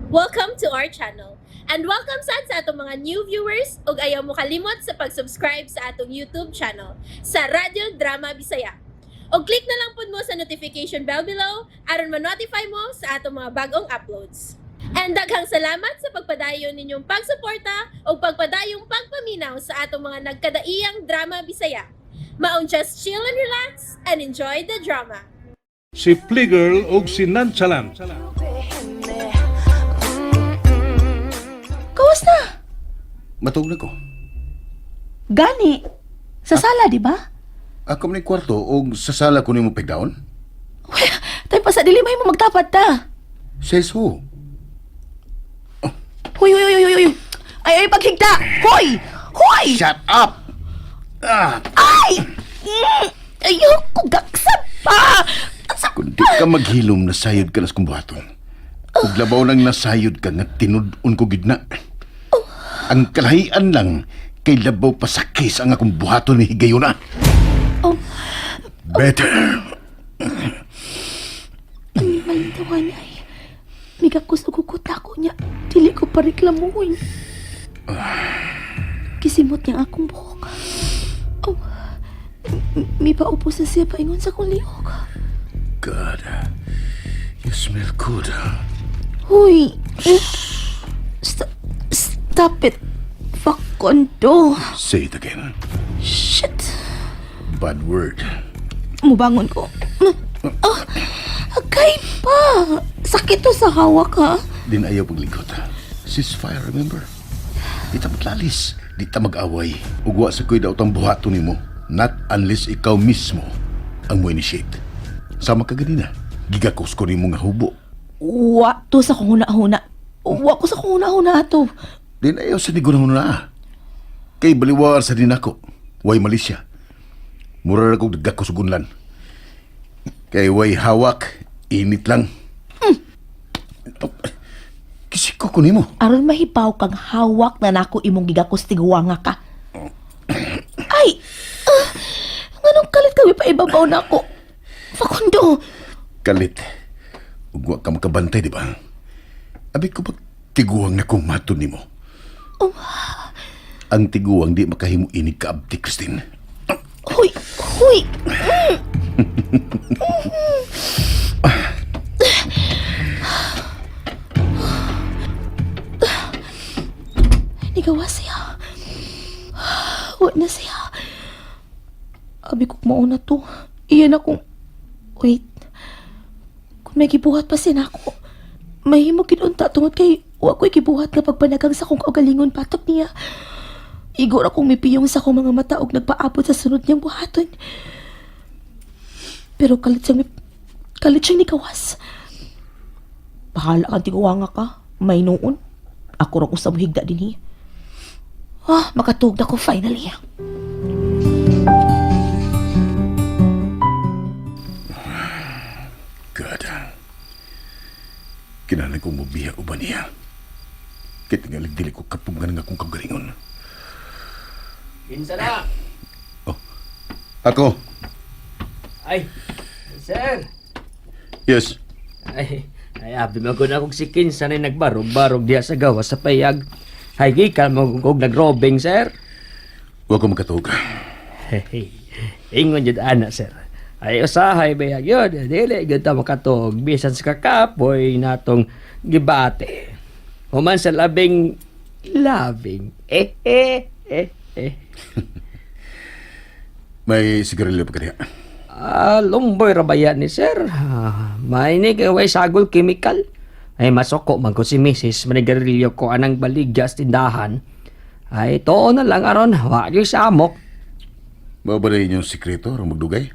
Welcome to our channel. And welcome sa atong mga new viewers ug ayaw mo kalimot sa pag-subscribe sa atong YouTube channel sa Radio Drama Bisaya. O click na lang pud mo sa notification bell below aron ma-notify mo sa atong mga bagong uploads. And daghang salamat sa pagpadayon ninyong pagsuporta o pagpadayong pagpaminaw sa atong mga nagkadaiyang Drama Bisaya. Maong just chill and relax and enjoy the drama. Si Playgirl o si Nonchalant. Kawas na. Matug na ko. Gani. Sa sala, di ba? Ako man kwarto o sa sala ko nimo pigdaon? Tayo pa sa dilimay mo magtapat ta. Says who? Huy. Ay, paghigda. Hoy! Hoy! Shut up! Ay! Ayoko gaksab pa. Kung di ka maghilom, nasayod ka nas kong buhaton. Kung labaw nang nasayod ka nga tinudon ko gidna. Ang kalahian lang kay labaw pa sa case ang akong buhaton ni Higayuna. Oh. Better. Ang malintawan ay. Miga ko sa kukuta ko niya. Dili ko pa reklamuhin. Kisimot niya akong buhok. Oh. May paupo sa siya paingon sa kong lihok. God, you smell good. Huy. Stop it. Fuck kondo. Say it again. Shit. Bad word. Mubangon ko. Agay pa. Sakit to sa hawak, ha? Din ayaw pagligot. Ceasefire, remember? Di ta maglalis. Di ta mag-away. Ugwa sa kuy daw tang buhato nimo. Not unless ikaw mismo ang mo initiate. Sama ka ganina. Gigakos ko nimo nga hubo. Wa to sa kong huna-huna. Wa ko sa kong huna-huna ato. Din ayaw sa nigunahon na. Kay baliwar sa din ako. Way Malaysia. Mura na kong gagakos gunlan. Kay way hawak. Init lang. Kisiko ko nimo. Aron mahipaw kang hawak na nako imong gigakos tiguwanga ka. Ay! Nganong kalit kami pa ibabaw na ako? Fakundo! Kalit. Ugwa ka makabantay, di ba? Abi ko pag tiguang na kong mato nimo. Ang tiguang di makahimo inig ka abdi, Christine. Huy! Huy! Nigawa siya. Huwag na siya. Abi ko mauna to. Iyan akong... Wait. Kung may gibuhat pa sin ako, mahimo kinunta tungod kay wa ko'y gibuhat nga pagpanagang sa kong kaugalingon patok niya. Igor akong mipiyong sa akong mga mata og nagpaabot sa sunod niyang buhaton. Pero kalit siyang nikawas. Bahala kang tiguwanga ka. May noon. Ako ra ko sa buhigda din makatug na ko finally. God. Kinahanglan kong mubiya uban niya. Kaya tingalig dili ko kapungan nga kong kaugalingon. Kinsa na? Ako? Ay, sir. Yes. Ay, abi mo ko na kung si Kinsa na nagbarog-barog diya sa gawa sa payag. Ay, gikal mo kung nagrobing, sir. Huwag ko makatog. Ingon yun, ana, sir. Ay, usahay bayag yun. Dili, ganda makatog. Bisan sa kakapoy natong gibate. Human sa labing. May sigarilyo pa kaniya. Lumboy rabayan ni sir. May way sagol chemical. Ay masoko man ko si Mrs. Manigarilyo ko anang baligya sa tindahan. Ay too na lang aron. Wa di sa amok. Mabalay niyo sikreto o magdugay?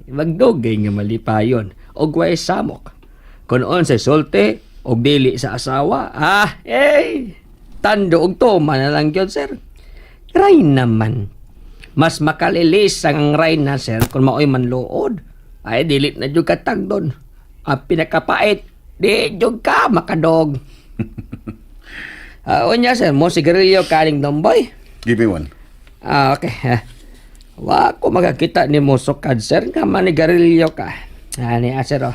Magdugay nga malipayon. Og way samok. Kunoon sa sulti og dili sa asawa. Tando og tuma na lang yun, sir. Ray naman. Mas makalilis ang ray na, sir, kung maoy manluod. Ay, dilit na dyan katag doon. Ang pinakapait, di dyan ka makadog. Unya, sir, mo sigarilyo kaling domboy. Give me one. Okay. Wa ko makakita ni mo sukad, sir, nga manigarilyo ka. Ani, sir,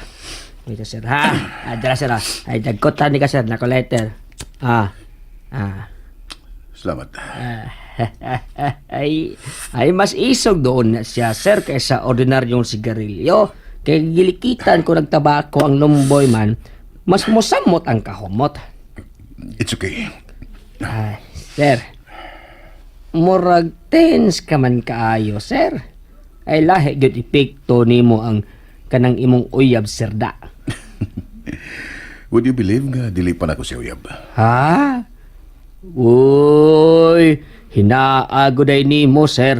Wait, sir, ha? Dala, sir, ha? Ay, dagkotan ni ka, sir, na ko letter. Salamat. Ay, mas isog doon na siya, sir, kaysa ordinaryong sigarilyo. Kaya gilikitan ko nagtabako ang lumboy man, mas musamot ang kahumot. It's okay. Ay, sir, murag tense ka man kaayo, sir. Ay, lahi gyud epekto nimo ang kanang imong uyab, sir, da. Would you believe nga dili pa na ko si Uyab? Ha? Uy, hinaagoday nimo, sir.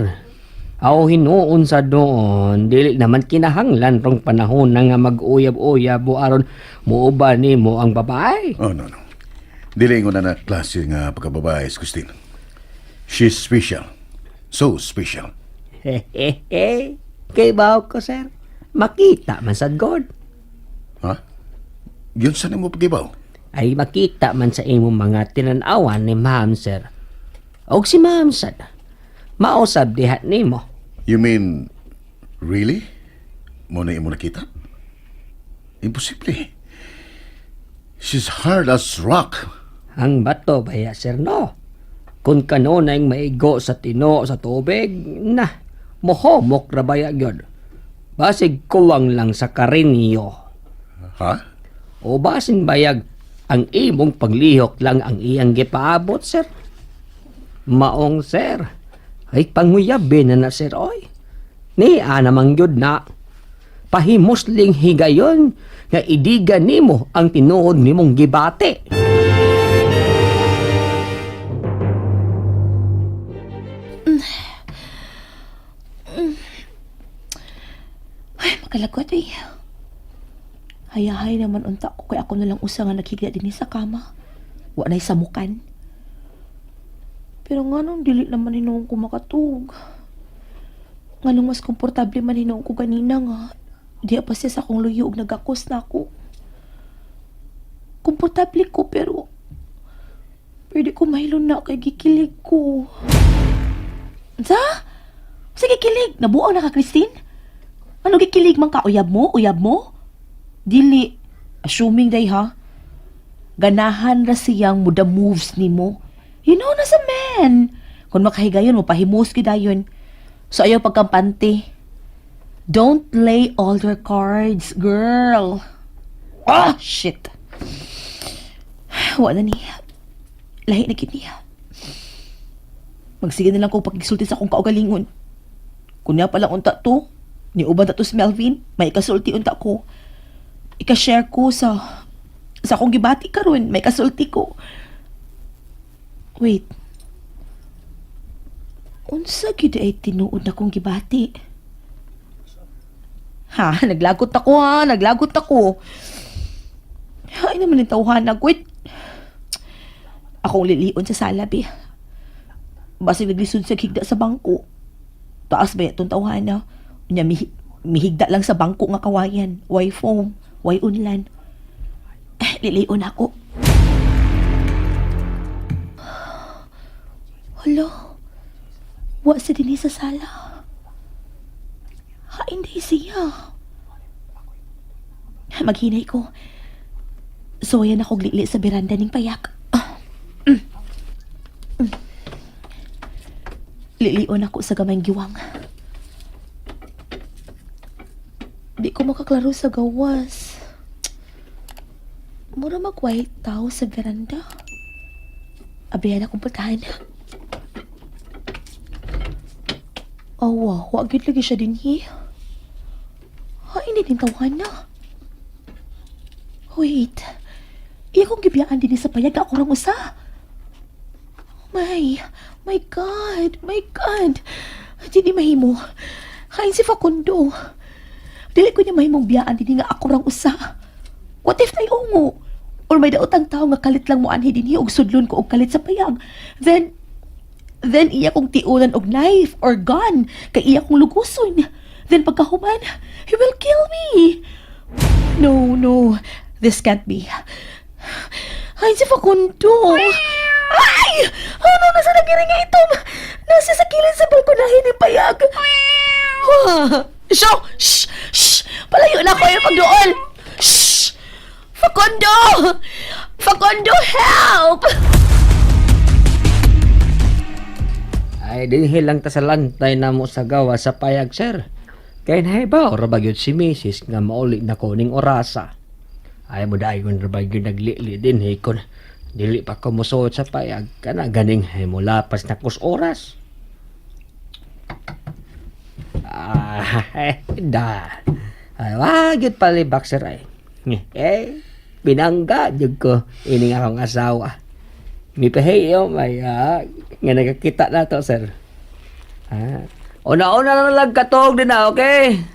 Aw hinuon sa doon, dili naman kinahanglan rong panahon na nga mag-uyab-uyab o aron muuba nimo ang babae. Oh, no. Dili ko na klase nga pagkababae, Christine. She's special. So special. Hehehe. Kay bawo ko, sir. Makita man sad God. Ha? Yun saan mo pagibaw? Ay makita man sa imong mga tinanawan ni ma'am, sir. Og si ma'am sad. Mausab diha nimo. You mean, really? Mo na imo nakita? Imposible. She's hard as rock. Ang bato baya, sir, no? Kung kanunay maigo sa tino sa tubig, na, mohomok ra baya gyud. Basig kuwang lang sa karinyo. Ha? O basing bayag, ang imong paglihok lang ang iyang gipaabot, sir. Maong, sir. Ay panguyabin na sir, oy. Ni namang gyud na. Pahimusling higayon nga idiga nimo ang tinuod nimong gibate. Ay, makalagwat eh. Hayahay naman unta ko kay ako nalang usa nga naghigda din sa kama. Wa na'y samukan. Pero nga nung dili naman hinuong ko makatug. Nga nung mas komportable man hinuong ko ganina nga. Di pa siya sa akong luyo ug nagakos na ako. Komportable ko pero pwede ko mahilon na kay gikilig ko. Sa? Sige kilig. Nabuang na ka, Christine? Ano gikilig man ka? Uyab mo? Uyab mo? Dili. Assuming day ha. Ganahan ra siyang muda moves ni mo. You know na sa man. Kung makahigayon mo, pahimos gidayon. So ayaw pagkampante. Don't lay all your cards, girl. Ah, shit. Wala ni. Lahi na kini. Magsige na lang ko pagkisulti sa akong kaugalingon. Kunya pa lang unta to. Ni uban ta to si Melvin, may kasulti unta ko. Ika-share ko sa akong gibati karon, may kasulti ko. Wait. Unsa gid ay tinuod na kong gibati? Ha, naglagot ako. Ay naman yung tawhan, wait. Akong lilion sa salabi. Basig naglisod sa higda sa bangko. Taas ba itong tawhan na? Nya mihigda lang sa bangko nga kawayan. Way foam, way unlan. Lilion ako. Hala, wa sa din sa sala. Hain day siya. Maghinay ko. Soyan ako glili sa beranda ning payak. Lilion ako sa gamayng giwang. Di ko makaklaro sa gawas. Mura mag-white tao sa veranda. Abrihan akong putahan. Awa, wag gid lagi siya din hi. Ha, hindi din tawahan na. Wait. Iya kong gibiyaan din sa payag ako rang usa. My God. Hindi mahimo. Kain si Facundo. Dili ko niya mahimong biyaan din nga ako rang usa. What if may ungo? Or may daotang tao nga kalit lang mo anhi din og sudlon ko og kalit sa payag. Then iya kong tiulan og knife or gun kay iya kong luguson. Then pagkahuman, he will kill me. No. This can't be. Ay, si Facundo. Ay! Ano nasa nagiring nga ito? Nasa sa kilid sa balkonahin ni Payag. Shh! Palayo na ko yung pagdoon. Shh! Facundo! Facundo, help! Ay, dinhi lang ta sa lantay na mo sa gawa sa payag, sir. Kaya nahibaw, rabagyod si Mrs. nga mauli na kuning orasa. Ay mo dayon rabagyod naglili din, kon dili pa ko musuot sa payag, kana ganing ay mo lapas na kus oras. Da. Ay, wagit palibak, sir, ay. Binangga, jud ko, ining akong asawa. Mipahiyo, may, nga nagkakita na to, sir. Una-una na lang katog din na, okay?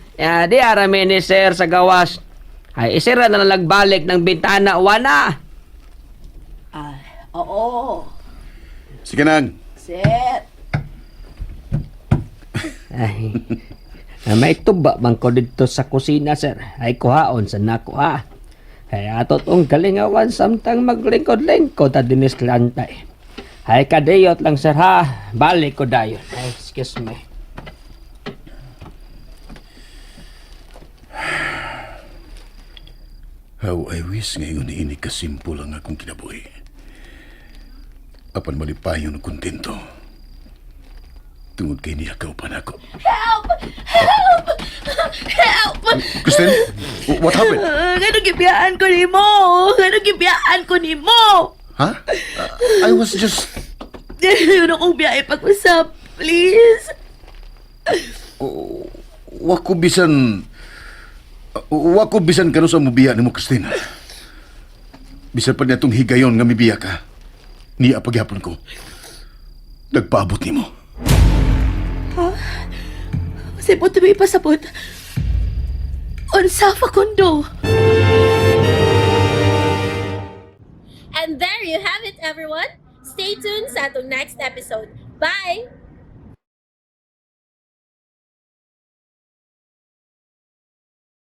Di arami ni sir sa gawas. Ay, isira na lang balik ng bintana, wana. Oo, Sige nang. sir. Ay, may tuba bang ko dito sa kusina, sir? Ay, kuhaon sa nako, ha? Ay, ato tong galingawan samtang maglingkod-lingkod at dinis lantay. Ay, kadiyot lang, sir, ha? Balik ko dayon. Ay, excuse me. How I wish ngayon ini kasimple ang akong kinabuhi. Apan malipayon ng kontento. Tungod kay niya kaupan ako. Help! Help! Help! Kristen, what happened? Ganun gibiyaan ko ni mo! Ganun gibiyaan ko ni mo! Ha? I was just... Yun akong biyahe pag-usap, please. Wako bisan... Wako bisan kano sa mubiya ni mo, Christine. Bisan pa niya itong higayon nga mibiya ka. Niya pagyapon ko. Nagpaabot ni mo. Sipot na may pasapot. Unsa, Facundo? And there you have it, everyone. Stay tuned sa atong next episode. Bye!